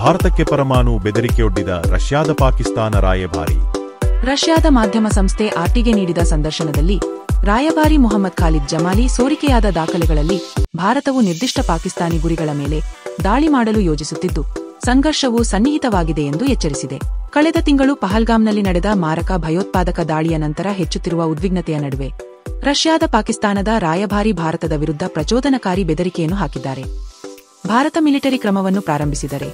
ಭಾರತಕ್ಕೆ ಪರಮಾಣು ಬೆದರಿಕೆಯೊಡ್ಡಿದ ರಷ್ಯಾದ ಪಾಕಿಸ್ತಾನ ರಾಯಭಾರಿ. ರಷ್ಯಾದ ಮಾಧ್ಯಮ ಸಂಸ್ಥೆ ಆರ್ಟಿಗೆ ನೀಡಿದ ಸಂದರ್ಶನದಲ್ಲಿ ರಾಯಭಾರಿ ಮೊಹಮ್ಮದ್ ಖಾಲಿದ್ ಜಮಾಲಿ ಸೋರಿಕೆಯಾದ ದಾಖಲೆಗಳಲ್ಲಿ ಭಾರತವು ನಿರ್ದಿಷ್ಟ ಪಾಕಿಸ್ತಾನಿ ಗುರಿಗಳ ಮೇಲೆ ದಾಳಿ ಮಾಡಲು ಯೋಜಿಸುತ್ತಿದ್ದು, ಸಂಘರ್ಷವು ಸನ್ನಿಹಿತವಾಗಿದೆ ಎಂದು ಎಚ್ಚರಿಸಿದೆ. ಕಳೆದ ತಿಂಗಳು ಪಹಲ್ಗಾಮ್ನಲ್ಲಿ ನಡೆದ ಮಾರಕ ಭಯೋತ್ಪಾದಕ ದಾಳಿಯ ನಂತರ ಹೆಚ್ಚುತ್ತಿರುವ ಉದ್ವಿಗ್ನತೆಯ ನಡುವೆ ರಷ್ಯಾದ ಪಾಕಿಸ್ತಾನದ ರಾಯಭಾರಿ ಭಾರತದ ವಿರುದ್ಧ ಪ್ರಚೋದನಕಾರಿ ಬೆದರಿಕೆಯನ್ನು ಹಾಕಿದ್ದಾರೆ. ಭಾರತ ಮಿಲಿಟರಿ ಕ್ರಮವನ್ನು ಪ್ರಾರಂಭಿಸಿದರೆ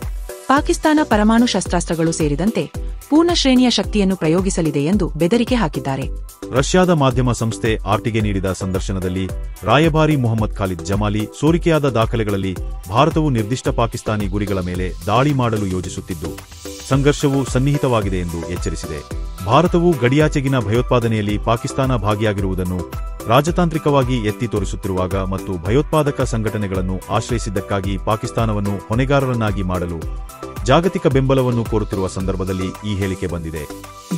ಪಾಕಿಸ್ತಾನ ಪರಮಾಣು ಶಸ್ತ್ರಾಸ್ತ್ರಗಳು ಸೇರಿದಂತೆ ಪೂರ್ಣ ಶ್ರೇಣಿಯ ಶಕ್ತಿಯನ್ನು ಪ್ರಯೋಗಿಸಲಿದೆ ಎಂದು ಬೆದರಿಕೆ ಹಾಕಿದ್ದಾರೆ. ರಷ್ಯಾದ ಮಾಧ್ಯಮ ಸಂಸ್ಥೆ ಆರ್ಟಿಗೆ ನೀಡಿದ ಸಂದರ್ಶನದಲ್ಲಿ ರಾಯಭಾರಿ ಮೊಹಮ್ಮದ್ ಖಾಲಿದ್ ಜಮಾಲಿ ಸೋರಿಕೆಯಾದ ದಾಖಲೆಗಳಲ್ಲಿ ಭಾರತವು ನಿರ್ದಿಷ್ಟ ಪಾಕಿಸ್ತಾನಿ ಗುರಿಗಳ ಮೇಲೆ ದಾಳಿ ಮಾಡಲು ಯೋಜಿಸುತ್ತಿದ್ದು, ಸಂಘರ್ಷವು ಸನ್ನಿಹಿತವಾಗಿದೆ ಎಂದು ಎಚ್ಚರಿಸಿದೆ. ಭಾರತವು ಗಡಿಯಾಚೆಗಿನ ಭಯೋತ್ಪಾದನೆಯಲ್ಲಿ ಪಾಕಿಸ್ತಾನ ಭಾಗಿಯಾಗಿರುವುದನ್ನು ರಾಜತಾಂತ್ರಿಕವಾಗಿ ಎತ್ತಿ ತೋರಿಸುತ್ತಿರುವಾಗ ಮತ್ತು ಭಯೋತ್ಪಾದಕ ಸಂಘಟನೆಗಳನ್ನು ಆಶ್ರಯಿಸಿದ್ದಕ್ಕಾಗಿ ಪಾಕಿಸ್ತಾನವನ್ನು ಹೊಣೆಗಾರರನ್ನಾಗಿ ಮಾಡಲು ಜಾಗತಿಕ ಬೆಂಬಲವನ್ನು ಕೋರುತ್ತಿರುವ ಸಂದರ್ಭದಲ್ಲಿ ಈ ಹೇಳಿಕೆ ಬಂದಿದೆ.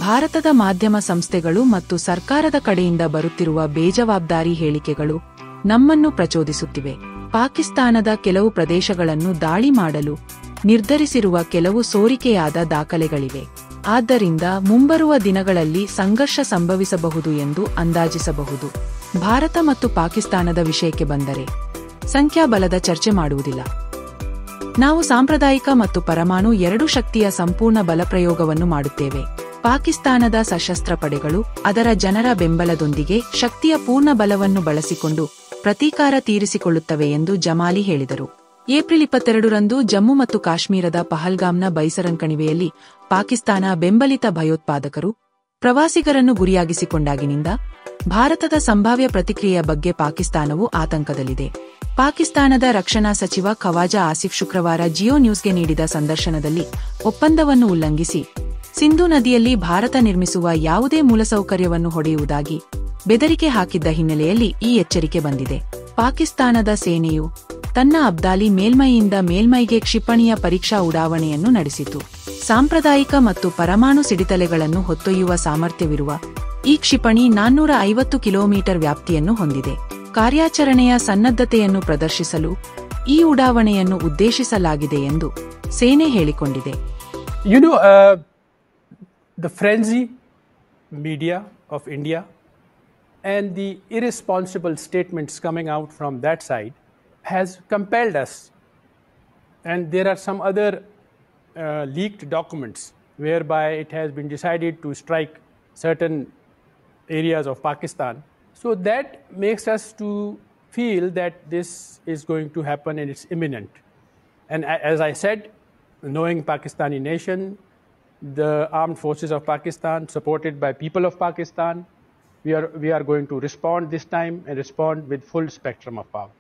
ಭಾರತದ ಮಾಧ್ಯಮ ಸಂಸ್ಥೆಗಳು ಮತ್ತು ಸರ್ಕಾರದ ಕಡೆಯಿಂದ ಬರುತ್ತಿರುವ ಬೇಜವಾಬ್ದಾರಿ ಹೇಳಿಕೆಗಳು ನಮ್ಮನ್ನು ಪ್ರಚೋದಿಸುತ್ತಿವೆ. ಪಾಕಿಸ್ತಾನದ ಕೆಲವು ಪ್ರದೇಶಗಳನ್ನು ದಾಳಿ ಮಾಡಲು ನಿರ್ಧರಿಸಿರುವ ಕೆಲವು ಸೋರಿಕೆಯಾದ ದಾಖಲೆಗಳಿವೆ. ಆದ್ದರಿಂದ ಮುಂಬರುವ ದಿನಗಳಲ್ಲಿ ಸಂಘರ್ಷ ಸಂಭವಿಸಬಹುದು ಎಂದು ಅಂದಾಜಿಸಬಹುದು. ಭಾರತ ಮತ್ತು ಪಾಕಿಸ್ತಾನದ ವಿಷಯಕ್ಕೆ ಬಂದರೆ ಸಂಖ್ಯಾಬಲದ ಚರ್ಚೆ ಮಾಡುವುದಿಲ್ಲ. ನಾವು ಸಾಂಪ್ರದಾಯಿಕ ಮತ್ತು ಪರಮಾಣು ಎರಡೂ ಶಕ್ತಿಯ ಸಂಪೂರ್ಣ ಬಲಪ್ರಯೋಗವನ್ನು ಮಾಡುತ್ತೇವೆ. ಪಾಕಿಸ್ತಾನದ ಸಶಸ್ತ್ರ ಪಡೆಗಳು ಅದರ ಜನರ ಬೆಂಬಲದೊಂದಿಗೆ ಶಕ್ತಿಯ ಪೂರ್ಣ ಬಲವನ್ನು ಬಳಸಿಕೊಂಡು ಪ್ರತೀಕಾರ ತೀರಿಸಿಕೊಳ್ಳುತ್ತವೆ ಎಂದು ಜಮಾಲಿ ಹೇಳಿದರು. ಏಪ್ರಿಲ್ 22ರಂದು ಜಮ್ಮು ಮತ್ತು ಕಾಶ್ಮೀರದ ಪಹಲ್ಗಾಮ್ನ ಬೈಸರನ್ ಕಣಿವೆಯಲ್ಲಿ ಪಾಕಿಸ್ತಾನ ಬೆಂಬಲಿತ ಭಯೋತ್ಪಾದಕರು ಪ್ರವಾಸಿಗರನ್ನು ಗುರಿಯಾಗಿಸಿಕೊಂಡಾಗಿನಿಂದ ಭಾರತದ ಸಂಭಾವ್ಯ ಪ್ರತಿಕ್ರಿಯೆಯ ಬಗ್ಗೆ ಪಾಕಿಸ್ತಾನವು ಆತಂಕದಲ್ಲಿದೆ. ಪಾಕಿಸ್ತಾನದ ರಕ್ಷಣಾ ಸಚಿವ ಖವಾಜಾ ಆಸಿಫ್ ಶುಕ್ರವಾರ ಜಿಯೋ ನ್ಯೂಸ್ಗೆ ನೀಡಿದ ಸಂದರ್ಶನದಲ್ಲಿ ಒಪ್ಪಂದವನ್ನು ಉಲ್ಲಂಘಿಸಿ ಸಿಂಧೂ ನದಿಯಲ್ಲಿ ಭಾರತ ನಿರ್ಮಿಸುವ ಯಾವುದೇ ಮೂಲಸೌಕರ್ಯವನ್ನು ಹೊಡೆಯುವುದಾಗಿ ಬೆದರಿಕೆ ಹಾಕಿದ್ದ ಹಿನ್ನೆಲೆಯಲ್ಲಿ ಈ ಎಚ್ಚರಿಕೆ ಬಂದಿದೆ. ಪಾಕಿಸ್ತಾನದ ಸೇನೆಯು ತನ್ನ ಅಬ್ದಾಲಿ ಮೇಲ್ಮೈಯಿಂದ ಮೇಲ್ಮೈಗೆ ಕ್ಷಿಪಣಿಯ ಪರೀಕ್ಷಾ ಉಡಾವಣೆಯನ್ನು ನಡೆಸಿತು. ಸಾಂಪ್ರದಾಯಿಕ ಮತ್ತು ಪರಮಾಣು ಸಿಡಿತಲೆಗಳನ್ನು ಹೊತ್ತೊಯ್ಯುವ ಸಾಮರ್ಥ್ಯವಿರುವ ಈ ಕ್ಷಿಪಣಿ 450 ಕಿಲೋಮೀಟರ್ ವ್ಯಾಪ್ತಿಯನ್ನು ಹೊಂದಿದೆ. ಕಾರ್ಯಾಚರಣೆಯ ಸನ್ನದ್ಧತೆಯನ್ನು ಪ್ರದರ್ಶಿಸಲು ಈ ಉಡಾವಣೆಯನ್ನು ಉದ್ದೇಶಿಸಲಾಗಿದೆ ಎಂದು ಸೇನೆ ಹೇಳಿಕೊಂಡಿದೆ. The frenzy media of India and the irresponsible statements coming out from that side has compelled us, and there are some other leaked documents whereby it has been decided to strike certain areas of Pakistan. So that makes us to feel that this is going to happen and it's imminent. And as I said, knowing Pakistani nation, the armed forces of Pakistan supported by people of Pakistan, we are going to respond this time and respond with full spectrum of power.